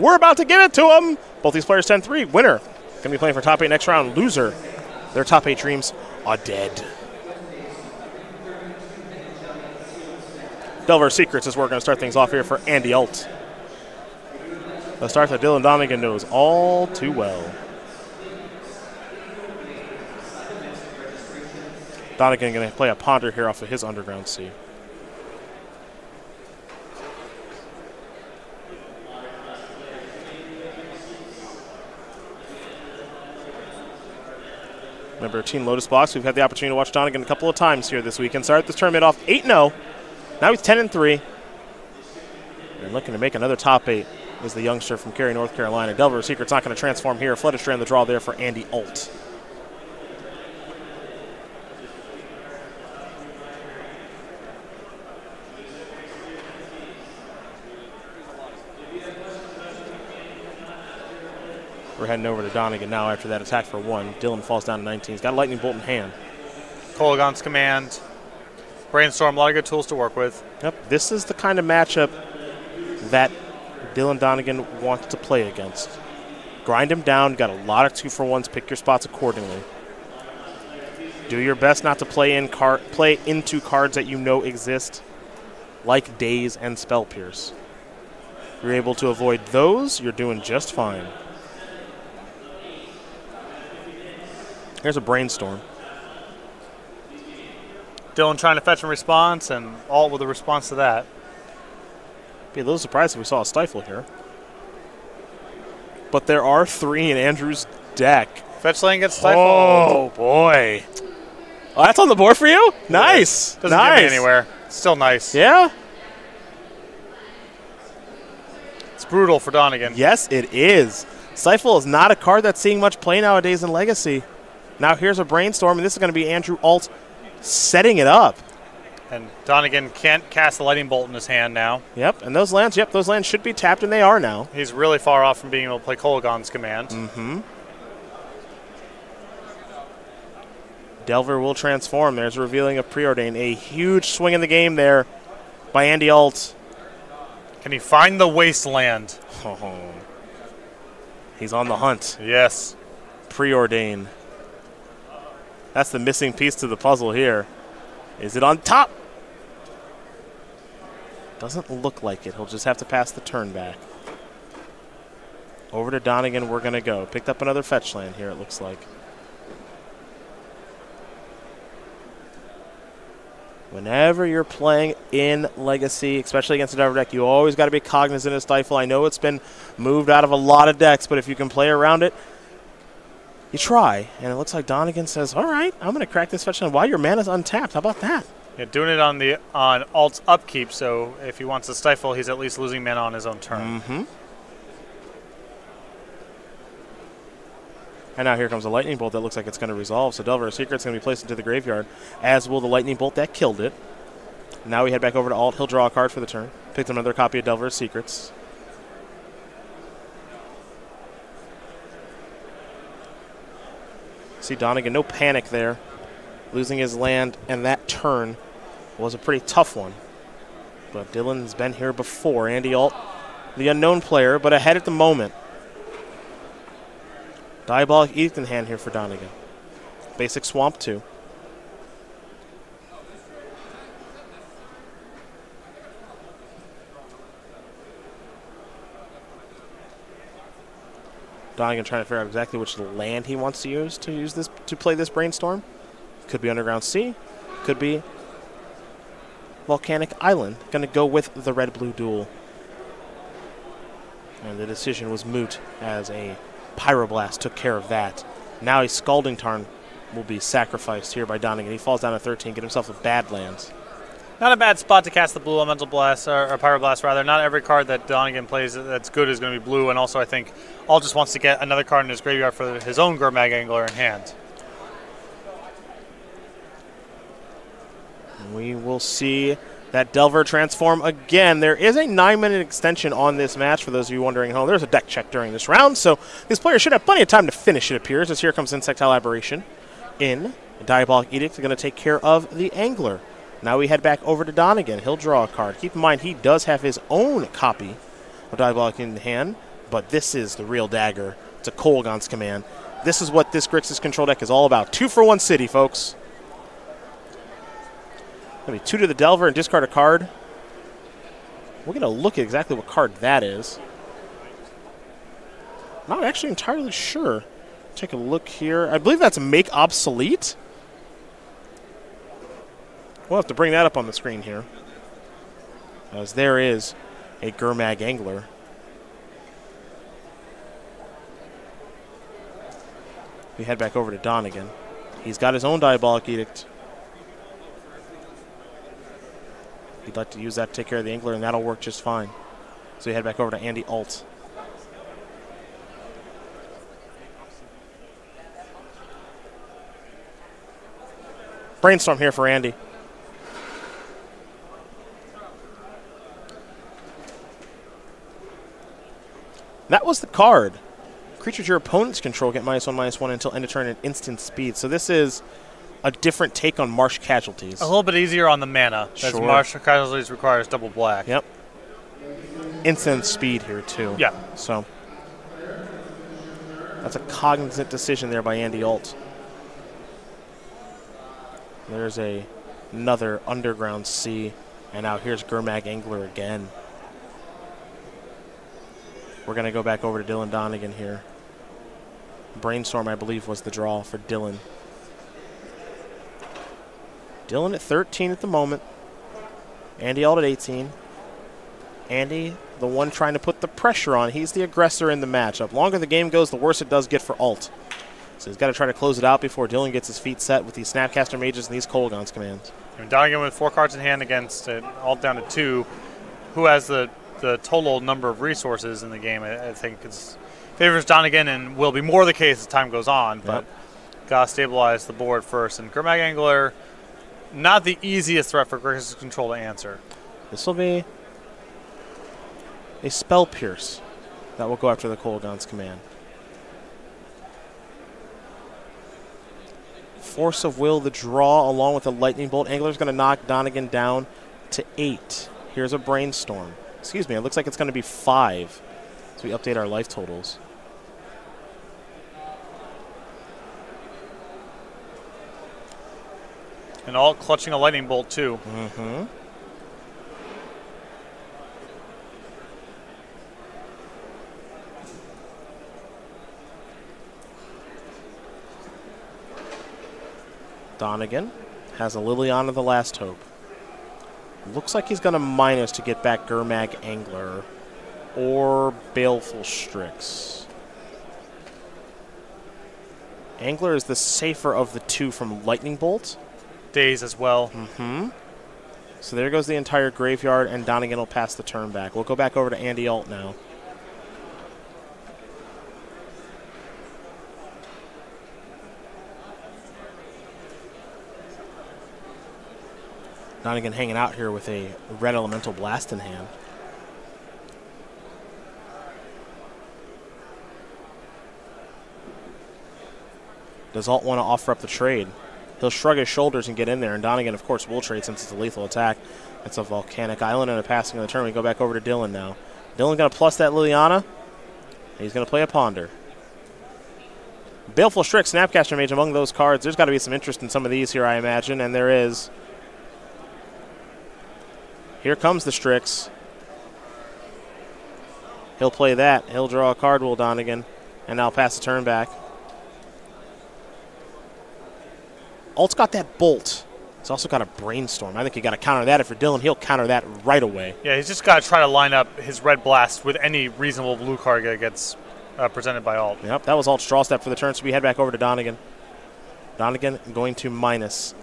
We're about to give it to them. Both these players 10-3. Winner going to be playing for top 8 next round. Loser, their top 8 dreams are dead. Delver Secrets is where we're going to start things off here for Andy Alt. A start that Dylan Donegan knows all too well. Donegan going to play a ponder here off of his underground C. Remember, Team Lotus Box, we've had the opportunity to watch Donegan a couple of times here this weekend. Started this tournament off 8-0. Now he's 10-3. And looking to make another top 8 is the youngster from Cary, North Carolina. Delver Secret's not going to transform here. Flooded Strand the draw there for Andy Alt. We're heading over to Donegan now after that attack for 1. Dylan falls down to 19. He's got a lightning bolt in hand. Kolagon's command. Brainstorm, a lot of good tools to work with. Yep, this is the kind of matchup that Dylan Donegan wants to play against. Grind him down. Got a lot of 2-for-1s. Pick your spots accordingly. Do your best not to play into cards that you know exist, like Daze and Spell Pierce. If you're able to avoid those, you're doing just fine. Here's a Brainstorm. Dylan trying to fetch a response, and Alt with a response to that. Be a little surprised if we saw a Stifle here. But there are 3 in Andrew's deck. Fetch lane gets stifled. Oh, boy. Oh, that's on the board for you? Nice. Doesn't get me anywhere. Still nice. Yeah? It's brutal for Donegan. Yes, it is. Stifle is not a card that's seeing much play nowadays in Legacy. Now here's a Brainstorm, and this is going to be Andrew Alt setting it up. And Donegan can't cast the Lightning Bolt in his hand now. Yep, and those lands should be tapped, and they are now. He's really far off from being able to play Kolagon's command. Mm-hmm. Delver will transform. There's a revealing of Preordain. A huge swing in the game there by Andy Alt. Can he find the Wasteland? Oh. He's on the hunt. Yes. Preordain. That's the missing piece to the puzzle here. Is it on top? Doesn't look like it. He'll just have to pass the turn back. Over to Donegan we're going to go. Picked up another fetch land here, it looks like. Whenever you're playing in Legacy, especially against a Delver deck, you always got to be cognizant of Stifle. I know it's been moved out of a lot of decks, but if you can play around it, you try. And it looks like Donegan says, all right, I'm going to crack this fetch land while your mana's untapped. How about that? Yeah, doing it on Alt's upkeep, so if he wants to Stifle, he's at least losing mana on his own turn. Mm-hmm. And now here comes a Lightning Bolt that looks like it's going to resolve. So Delver Secret's going to be placed into the graveyard, as will the Lightning Bolt that killed it. Now we head back over to Alt. He'll draw a card for the turn. Picked up another copy of Delver Secrets. See Donegan, no panic there. Losing his land, and that turn was a pretty tough one. But Dylan's been here before. Andy Alt, the unknown player, but ahead at the moment. Diabolic Edict in hand here for Donegan. Basic Swamp 2. Donegan trying to figure out exactly which land he wants to use this to play this Brainstorm. Could be Underground Sea. Could be Volcanic Island. Going to go with the red-blue duel. And the decision was moot as a Pyroblast took care of that. Now a Scalding Tarn will be sacrificed here by Donegan. He falls down to 13, get himself a Badlands. Not a bad spot to cast the blue Elemental Blast, or Pyroblast rather. Not every card that Donegan plays that's good is going to be blue, and also I think Alt just wants to get another card in his graveyard for his own Gurmag Angler in hand. We will see that Delver transform again. There is a 9-minute extension on this match for those of you wondering at home. There's a deck check during this round, so these players should have plenty of time to finish, it appears, as here comes Insectile Aberration in. Diabolic Edict is going to take care of the Angler. Now we head back over to Donegan. He'll draw a card. Keep in mind, he does have his own copy of Diabolic in hand. but this is the real dagger to Kolaghan's command. This is what this Grixis control deck is all about. 2-for-1 city, folks. Going to be 2 to the Delver and discard a card. We're going to look at exactly what card that is. Not actually entirely sure. Take a look here. I believe that's Make Obsolete. We'll have to bring that up on the screen here, as there is a Gurmag Angler. We head back over to Donegan. He's got his own Diabolic Edict. He'd like to use that to take care of the Angler, and that'll work just fine. So we head back over to Andy Alt. Brainstorm here for Andy. That was the card. Creatures your opponents control get -1/-1 until end of turn at instant speed. So this is a different take on Marsh Casualties. A little bit easier on the mana, as Sure. Marsh Casualties requires double black. Yep. Instant speed here, too. Yeah. So that's a cognizant decision there by Andy Alt. There's another Underground Sea, and now here's Gurmag Angler again. We're going to go back over to Dylan Donegan here. Brainstorm, I believe, was the draw for Dylan. Dylan at 13 at the moment. Andy Alt at 18. Andy, the one trying to put the pressure on. He's the aggressor in the matchup. Longer the game goes, the worse it does get for Alt. So he's got to try to close it out before Dylan gets his feet set with these Snapcaster Mages and these Kolaghan's commands. And Donegan with 4 cards in hand against Alt down to 2. Who has the total number of resources in the game, I think, favors Donegan and will be more the case as time goes on. But got to stabilize the board first. And Gurmag Angler, not the easiest threat for Grixis control to answer. This will be a Spell Pierce that will go after the Kolaghan's command. Force of Will, the draw, along with the Lightning Bolt. Angler's going to knock Donegan down to 8. Here's a Brainstorm. Excuse me, it looks like it's going to be 5 as we update our life totals. And Alt clutching a Lightning Bolt, too. Mm-hmm. Donegan has a Liliana the Last Hope. Looks like he's going to minus to get back Gurmag Angler or Baleful Strix. Angler is the safer of the 2 from Lightning Bolt. Daze as well. Mm-hmm. So there goes the entire graveyard, and Donegan will pass the turn back. We'll go back over to Andy Alt now. Donegan hanging out here with a red Elemental Blast in hand. Does Alt want to offer up the trade? He'll shrug his shoulders and get in there, and Donegan, of course, will trade since it's a lethal attack. It's a Volcanic Island and a passing of the turn. We go back over to Dylan now. Dylan going to plus that Liliana. He's going to play a Ponder. Baleful Strix, Snapcaster Mage among those cards. There's got to be some interest in some of these here, I imagine, and there is. Here comes the Strix. He'll play that. He'll draw a card, will Donegan, and now pass the turn back. Alt's got that Bolt. He's also got a Brainstorm. I think you got to counter that. If you're Dylan, he'll counter that right away. Yeah, he's just got to try to line up his Red Blast with any reasonable blue card that gets presented by Alt. Yep, that was Alt's draw step for the turn, so we head back over to Donegan. Donegan going to minus.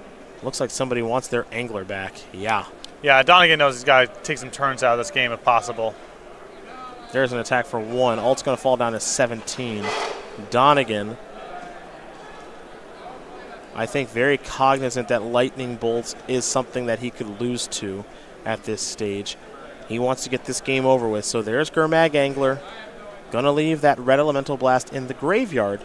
Looks like somebody wants their Angler back. Yeah. Yeah, Donegan knows he's got to take some turns out of this game if possible. There's an attack for 1. Alt's going to fall down to 17. Donegan, I think, very cognizant that Lightning Bolt is something that he could lose to at this stage. He wants to get this game over with. So there's Gurmag Angler. Going to leave that red Elemental Blast in the graveyard.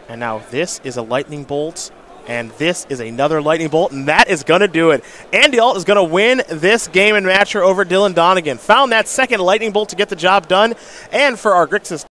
And now this is a Lightning Bolt And this is another lightning bolt, and that is going to do it. Andy Alt is going to win this game and matcher over Dylan Donegan. Found that second lightning bolt to get the job done. And for our Grixis